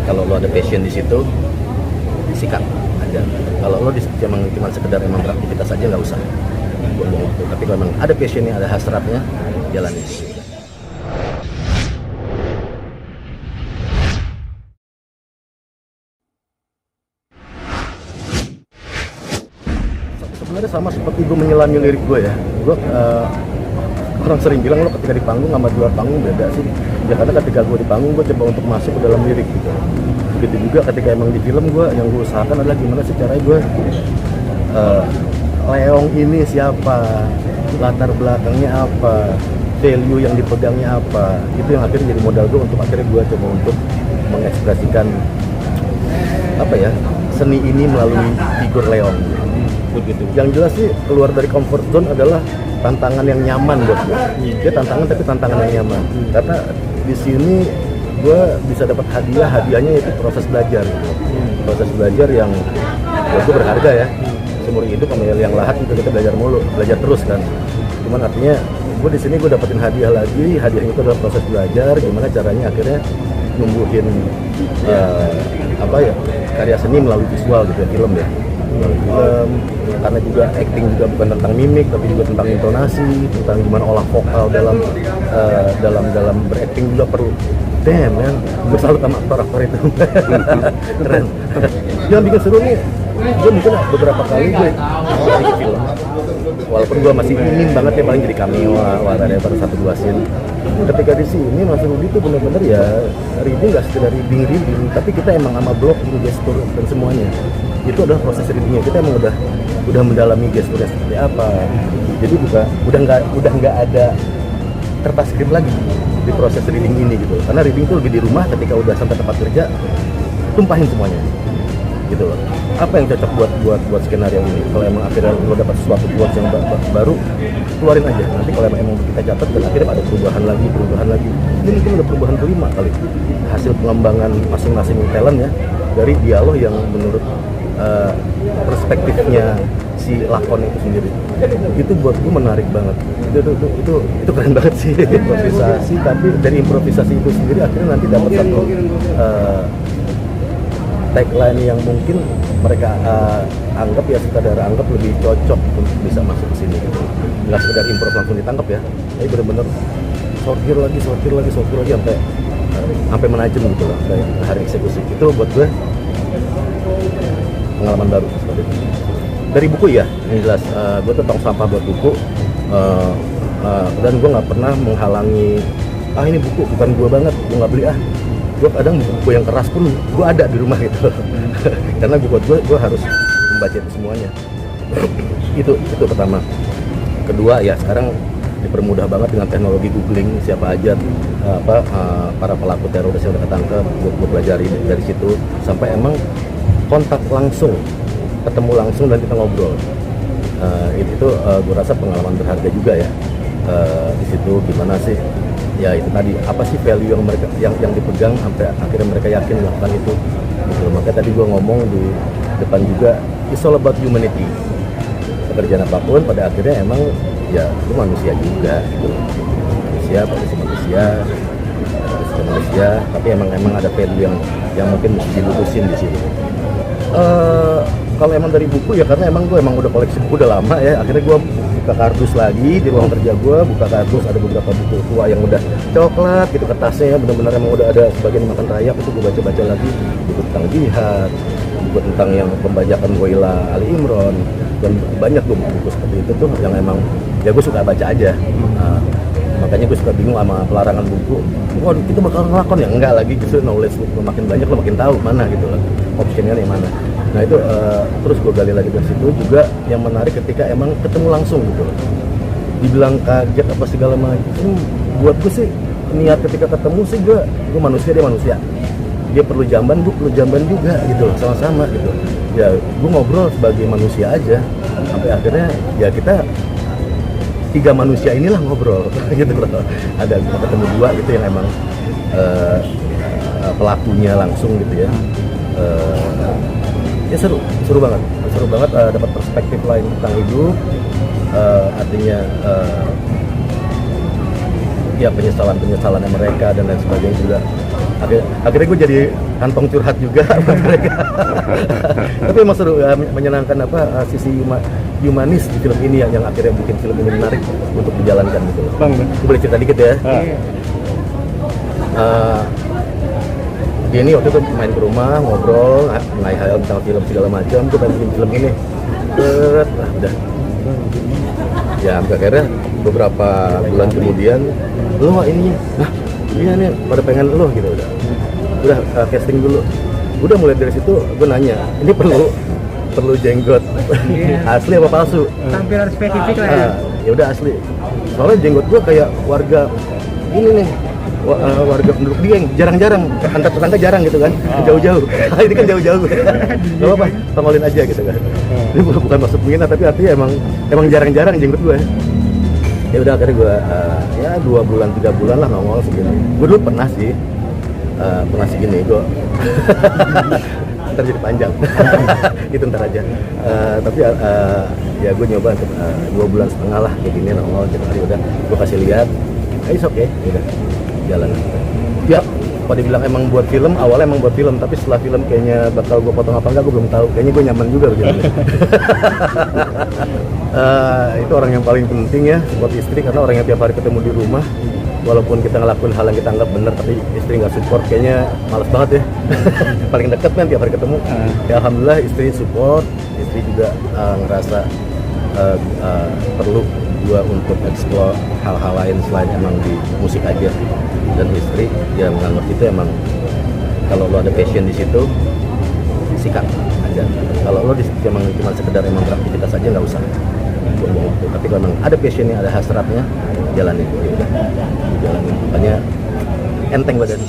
Kalau lo ada passion di situ, sikat aja. Kalau lo emang cuma sekedar emang beraktivitas aja nggak usah buang-buang waktu. Tapi kalau emang ada passionnya, ada hasratnya, jalani. Sebenarnya sama seperti gue menyelami lirik gue ya. Orang sering bilang lo ketika di panggung sama di luar panggung beda sih. Ya karena ketika gue di panggung gue coba untuk masuk ke dalam lirik gitu. Begitu juga ketika emang di film gue, yang gue usahakan adalah gimana sih caranya gue Leong ini siapa, latar belakangnya apa, value yang dipegangnya apa. Itu yang akhirnya jadi modal gue untuk akhirnya gue coba untuk mengekspresikan apa ya, seni ini melalui figur Leong begitu. Yang jelas sih keluar dari comfort zone adalah tantangan yang nyaman buat gue. Dia tantangan tapi tantangan yang nyaman. Karena di sini gue bisa dapat hadiahnya itu proses belajar gitu. Proses belajar yang buat gue berharga ya. Seumur hidup sama yang lahat itu kita belajar terus kan. Cuman artinya gue di sini gue dapetin hadiah lagi. Hadiahnya itu adalah proses belajar, gimana caranya akhirnya numbuhin karya seni melalui visual gitu ya, film ya. Film, karena juga acting juga bukan tentang mimik tapi juga tentang intonasi, tentang gimana olah vokal dalam berakting juga perlu. Damn man, gue salut sama aktor itu. Keren. Yang bikin seru nih, gue mungkin beberapa kali gue di film, walaupun gue masih ingin banget ya paling jadi cameo ada baru 1-2 scene. Ketika di sini Mas Rudi tuh bener-bener ya reading nggak sekedar reading, tapi kita emang sama blog, gestur dan semuanya. Itu adalah proses readingnya, kita emang udah mendalami gesturnya seperti apa. Jadi udah nggak ada kertas skrip lagi di proses reading ini gitu. Karena reading tuh lebih di rumah, ketika udah sampai tempat kerja tumpahin semuanya gitu loh. Apa yang cocok buat skenario ini? Kalau emang akhirnya lo dapat sesuatu buat yang baru, keluarin aja. Nanti kalau emang kita catat dan akhirnya ada perubahan lagi. Ini mungkin udah perubahan kelima kali. Hasil pengembangan masing-masing talent ya, dari dialog yang menurut perspektifnya si lakon itu sendiri. Itu buat gue menarik banget. Itu keren banget sih, improvisasi. Tapi dari improvisasi itu sendiri akhirnya nanti dapat satu tagline yang mungkin mereka anggap lebih cocok untuk bisa masuk ke sini gitu. Nggak sekedar improv langsung ditangkap ya, tapi benar-benar sortir lagi sampai menajem gitu loh, sampai hari eksekusi. Itu buat gue pengalaman baru seperti itu. Dari buku ya, yang jelas gue tuh tong sampah buat buku, dan gue nggak pernah menghalangi ini buku bukan gue banget, gue nggak beli gue kadang buku yang keras pun gue ada di rumah gitu. Karena buat gue harus membaca itu semuanya. itu pertama. Kedua ya, sekarang dipermudah banget dengan teknologi googling siapa aja para pelaku teroris yang udah ketangkep. Gue pelajari dari situ sampai emang kontak langsung, ketemu langsung dan kita ngobrol. Itu gue rasa pengalaman berharga juga ya. Di situ gimana sih? Ya itu tadi, apa sih value yang mereka yang dipegang sampai akhirnya mereka yakin melakukan itu gitu. Makanya tadi gue ngomong di depan juga, it's all about humanity. Pekerjaan apapun pada akhirnya emang ya itu manusia juga gitu. Manusia, tapi emang ada value yang mungkin mesti dilurusin di sini. Kalau emang dari buku ya karena emang gue udah koleksi buku udah lama ya, akhirnya gue buka kardus lagi di ruang kerja gue, buka kardus ada beberapa buku tua yang udah coklat gitu kertasnya ya, benar-benar emang udah ada sebagian makan rayap. Itu gue baca lagi buku tentang jihad, buku tentang yang pembajakan Goila Ali Imron, dan banyak buku seperti itu tuh yang emang ya gue suka baca aja. Makanya gue suka bingung sama pelarangan buku. Waduh, kita bakal ngelakon ya? Enggak lagi, justru knowledge lo makin banyak lo makin tahu mana gitu loh, optionnya yang mana. Nah itu terus gue gali lagi dari situ juga. Yang menarik ketika emang ketemu langsung gitu loh. Dibilang kaget apa segala macam, buat gue sih niat ketika ketemu sih gue manusia, dia manusia. Dia perlu jamban, gue perlu jamban juga gitu loh, sama-sama gitu. Ya gue ngobrol sebagai manusia aja, sampai akhirnya ya kita 3 manusia inilah ngobrol gitu loh. Ada kita ketemu 2 gitu yang emang pelakunya langsung gitu ya. Ya seru banget dapat perspektif lain tentang hidup. Artinya ya penyesalan mereka dan lain sebagainya juga. Akhirnya gue jadi kantong curhat juga buat mereka. Tapi emang seru, menyenangkan sisi humanis di film ini yang akhirnya bikin film ini menarik untuk dijalankan gitu. Bang, Boleh cerita dikit ya? Dia ini waktu itu main ke rumah, ngobrol, ngai-hayal tentang film segala macam, kita bikin film ini. Udah. Ya, akhirnya beberapa bulan kemudian, lo ininya, iya nih pada pengen lo gitu udah casting dulu. Udah mulai dari situ gue nanya, ini perlu jenggot asli apa palsu? Tampilan spesifik lah ya. Ya udah asli. Soalnya jenggot gue kayak warga ini nih, warga penduduk Dieng, jarang-jarang, antar tetangga jarang gitu kan, jauh-jauh. Ini kan jauh-jauh. Gak apa-apa, tongolin aja gitu kan. Ini bukan maksud menghina, tapi artinya emang jarang-jarang jenggot gue. Ya udah akhirnya gue ya 2 bulan 3 bulan lah nongol segini. Gue dulu pernah segini gue. Ntar jadi panjang. Itu ntar aja. Tapi ya gue nyoba untuk 2 bulan setengah lah kayak gini nongol gitu. Udah gue kasih lihat, it's okay, udah jalan. Ya, kalau dibilang emang buat film, awalnya emang buat film, tapi setelah film kayaknya bakal gue potong apa enggak, gue belum tahu. Kayaknya gue nyaman juga begini. Itu orang yang paling penting ya buat istri, karena orang yang tiap hari ketemu di rumah, walaupun kita ngelakuin hal yang kita anggap benar, tapi istri nggak support, kayaknya males banget ya. Paling deket kan tiap hari ketemu. Ya alhamdulillah istri support, istri juga ngerasa perlu gua untuk explore hal-hal lain selain emang di musik aja. Dan istri ya menganggap itu emang kalau lo ada passion di situ, sikat aja. Kalau lo emang cuma sekedar emang beraktivitas aja nggak usah buang waktu. Tapi kalau emang ada passionnya, ada hasratnya, jalanin. Jalanin. Makanya enteng badan.